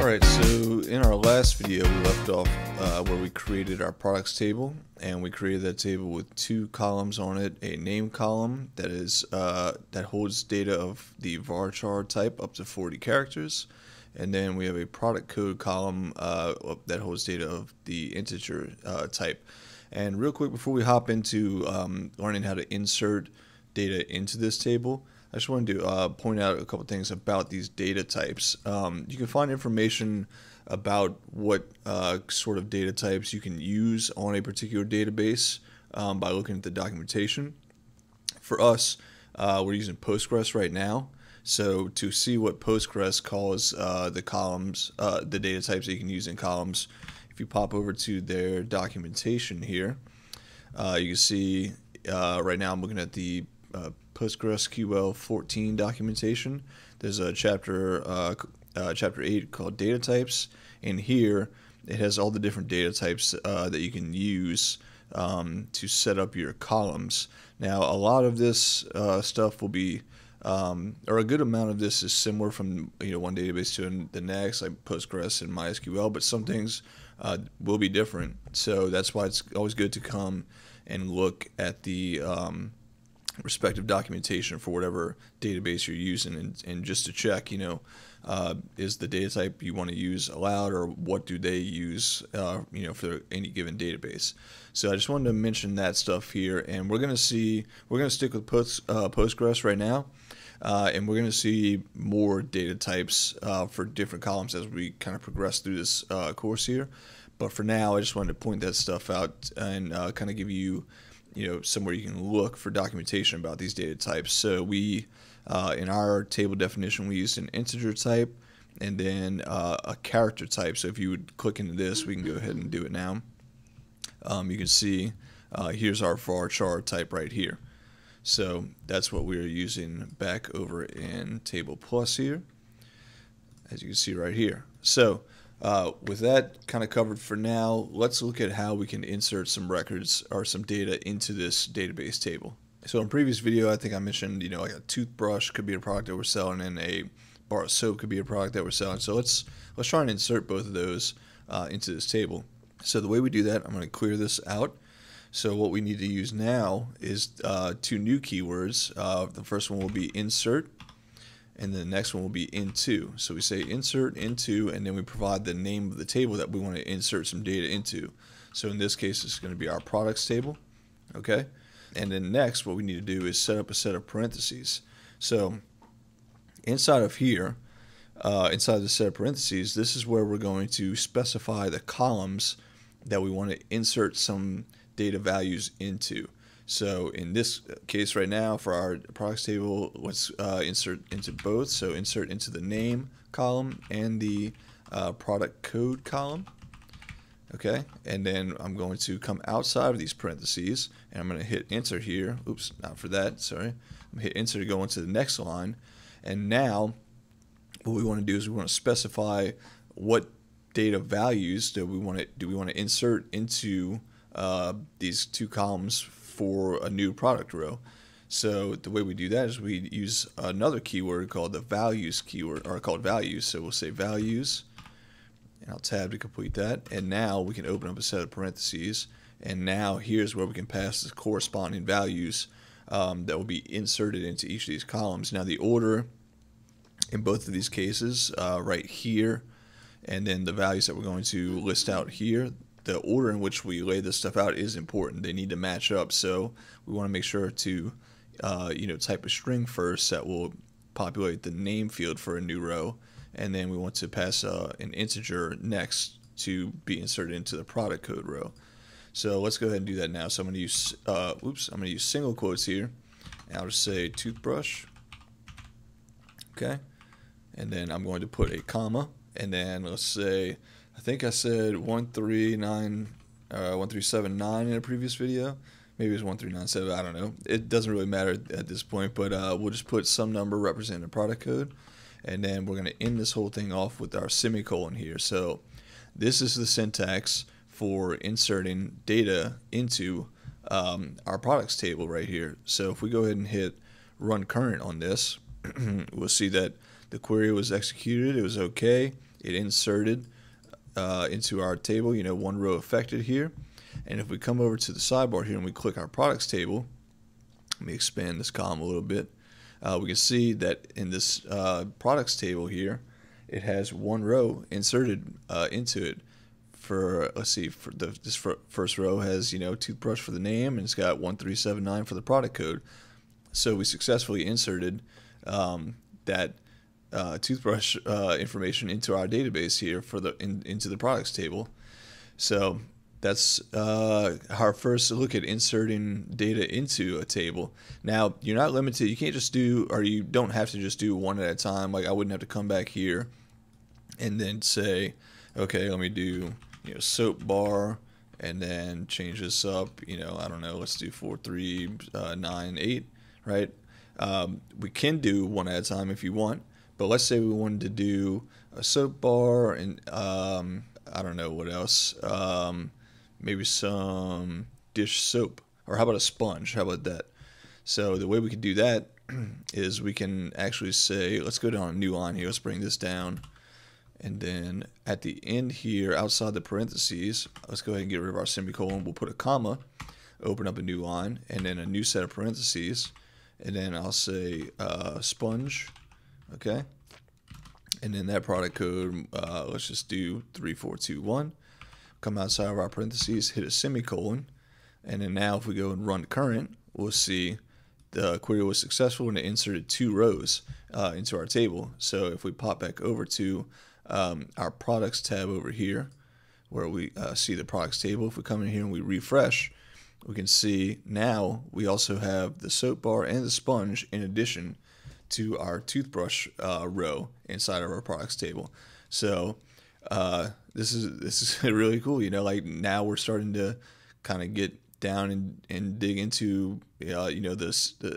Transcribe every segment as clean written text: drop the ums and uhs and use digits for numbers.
Alright, so in our last video we left off where we created our products table, and we created that table with two columns on it: a name column that is that holds data of the varchar type up to 40 characters, and then we have a product code column that holds data of the integer type. And real quick, before we hop into learning how to insert data into this table, I just wanted to point out a couple things about these data types. You can find information about what sort of data types you can use on a particular database by looking at the documentation. For us, we're using Postgres right now. So to see what Postgres calls the columns, the data types that you can use in columns, if you pop over to their documentation here, you can see right now I'm looking at the PostgreSQL 14 documentation. There's a chapter 8 called data types, and here it has all the different data types that you can use to set up your columns. Now, a lot of this stuff will be or a good amount of this is similar from one database to the next, like Postgres and MySQL, but some things will be different. So that's why it's always good to come and look at the respective documentation for whatever database you're using, and just to check, is the data type you want to use allowed, or what do they use, for any given database. So I just wanted to mention that stuff here, and we're going to stick with Postgres right now, and we're going to see more data types for different columns as we kind of progress through this course here. But for now, I just wanted to point that stuff out and kind of give you somewhere you can look for documentation about these data types. So we, in our table definition, we used an integer type and then a character type. So if you would click into this, we can go ahead and do it now. You can see here's our varchar type right here. So that's what we are using back over in Table Plus here, as you can see right here. So with that kind of covered for now, let's look at how we can insert some records or some data into this database table. So in a previous video, I think I mentioned, like a toothbrush could be a product that we're selling, and a bar of soap could be a product that we're selling. So let's try and insert both of those into this table. So the way we do that, I'm going to clear this out. So what we need to use now is two new keywords. The first one will be insert, and then the next one will be into. So we say insert into, and then we provide the name of the table that we want to insert some data into. So in this case, it's going to be our products table. Okay? And then next, what we need to do is set up a set of parentheses. So inside of here, inside the set of parentheses, this is where we're going to specify the columns that we want to insert some data values into. So in this case right now, for our products table, let's insert into both. So insert into the name column and the product code column. Okay, and then I'm going to come outside of these parentheses, and I'm going to hit enter here. Oops, not for that, sorry. I'm going to hit enter to go into the next line. And now what we want to do is we want to specify what data values do we want to insert into these two columns for a new product row. So the way we do that is we use another keyword called the values keyword, or called values. So we'll say values, and I'll tab to complete that. And now we can open up a set of parentheses, and now here's where we can pass the corresponding values that will be inserted into each of these columns. Now the order in both of these cases, right here, and then the values that we're going to list out here, the order in which we lay this stuff out is important. They need to match up, so we want to make sure to type a string first that will populate the name field for a new row, and then we want to pass an integer next to be inserted into the product code row. So let's go ahead and do that now. So I'm going to use I'm going to use single quotes here, and I'll just say toothbrush. Okay, and then I'm going to put a comma, and then let's say, I think I said 1379 in a previous video. Maybe it was 1397, I don't know. It doesn't really matter at this point, but we'll just put some number representing the product code, and then we're going to end this whole thing off with our semicolon here. So this is the syntax for inserting data into our products table right here. So if we go ahead and hit run current on this, we'll see that the query was executed, it was okay, it inserted into our table, one row affected here. And if we come over to the sidebar here and we click our products table, let me expand this column a little bit. We can see that in this products table here, it has one row inserted into it. For let's see, for this first row has toothbrush for the name, and it's got 1379 for the product code. So we successfully inserted that toothbrush information into our database here for into the products table. So that's our first look at inserting data into a table. Now, you're not limited. You can't just do, or you don't have to just do one at a time. Like, I wouldn't have to come back here and then say, okay, let me do soap bar, and then change this up. I don't know. Let's do 4398, right? We can do one at a time if you want, but let's say we wanted to do a soap bar and I don't know what else. Maybe some dish soap, or how about a sponge? How about that? So the way we could do that is we can actually say, let's go down a new line here. Let's bring this down. And then at the end here, outside the parentheses, let's go ahead and get rid of our semicolon. We'll put a comma, open up a new line, and then a new set of parentheses. And then I'll say sponge, okay? And then that product code, let's just do 3421. Come outside of our parentheses, hit a semicolon. And then now if we go and run current, we'll see the query was successful and it inserted 2 rows into our table. So if we pop back over to our products tab over here, where we see the products table, if we come in here and we refresh, we can see now we also have the soap bar and the sponge in addition to our toothbrush row inside of our products table. So this is really cool. Like, now we're starting to kind of get down and dig into the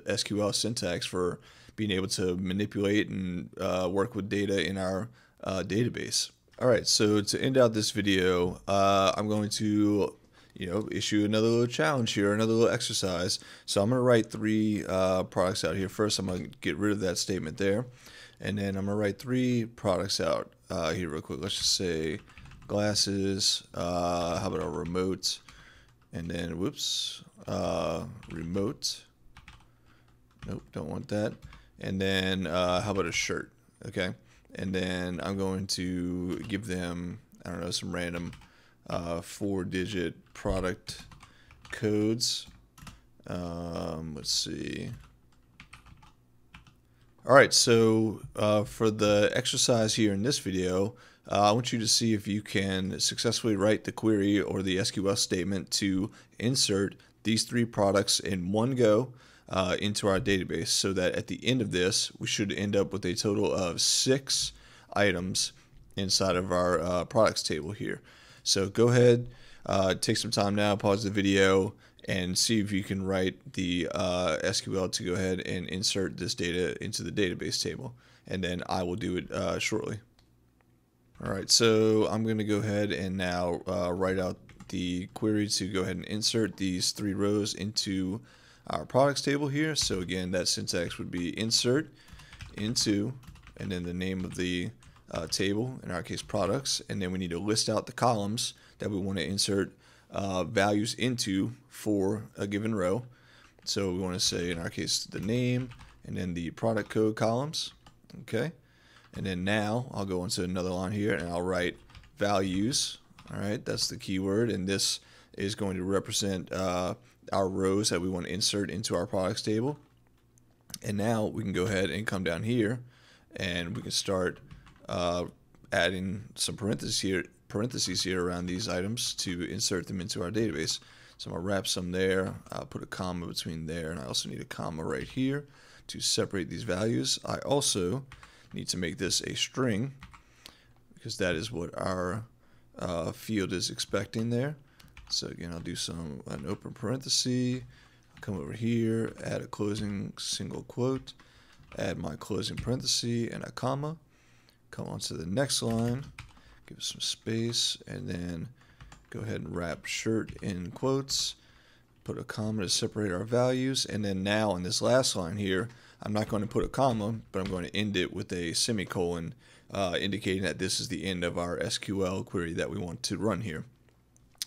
SQL syntax for being able to manipulate and work with data in our database. All right, so to end out this video, I'm going to issue another little challenge here, another little exercise. So I'm going to write 3 products out here. First, I'm going to get rid of that statement there, and then I'm going to write 3 products out here real quick. Let's just say glasses. How about a remote? And then whoops, remote. Nope, don't want that. And then how about a shirt? Okay. And then I'm going to give them, I don't know, some random 4-digit product codes. Let's see. All right, so for the exercise here in this video, I want you to see if you can successfully write the query or the SQL statement to insert these 3 products in one go into our database, so that at the end of this, we should end up with a total of 6 items inside of our products table here. So go ahead, take some time now, pause the video, and see if you can write the SQL to go ahead and insert this data into the database table. And then I will do it shortly. All right, so I'm going to go ahead and now write out the query to go ahead and insert these 3 rows into our products table here. So again, that syntax would be insert, into, and then the name of the table, in our case products, and then we need to list out the columns that we want to insert values into for a given row. So we want to say, in our case, the name, and then the product code columns, okay? And then now I'll go into another line here and I'll write values. All right, that's the keyword, and this is going to represent our rows that we want to insert into our products table. And now we can go ahead and come down here and we can start adding some parentheses here around these items to insert them into our database. So I'm going to wrap some there. I'll put a comma between there, and I also need a comma right here to separate these values. I also need to make this a string because that is what our field is expecting there. So again, I'll do an open parenthesis, come over here, add a closing single quote, add my closing parenthesis and a comma, come on to the next line, give it some space, and then go ahead and wrap shirt in quotes, put a comma to separate our values, and then now in this last line here, I'm not going to put a comma, but I'm going to end it with a semicolon, indicating that this is the end of our SQL query that we want to run here.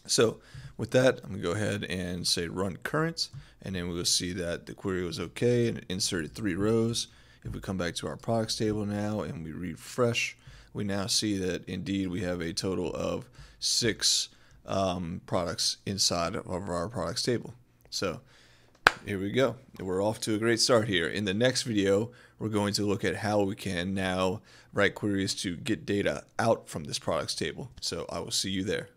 So with that, I'm going to go ahead and say run current, and then we'll see that the query was okay and it inserted 3 rows. If we come back to our products table now and we refresh, we now see that indeed we have a total of 6 products inside of our products table. So here we go. We're off to a great start here. In the next video, we're going to look at how we can now write queries to get data out from this products table. So I will see you there.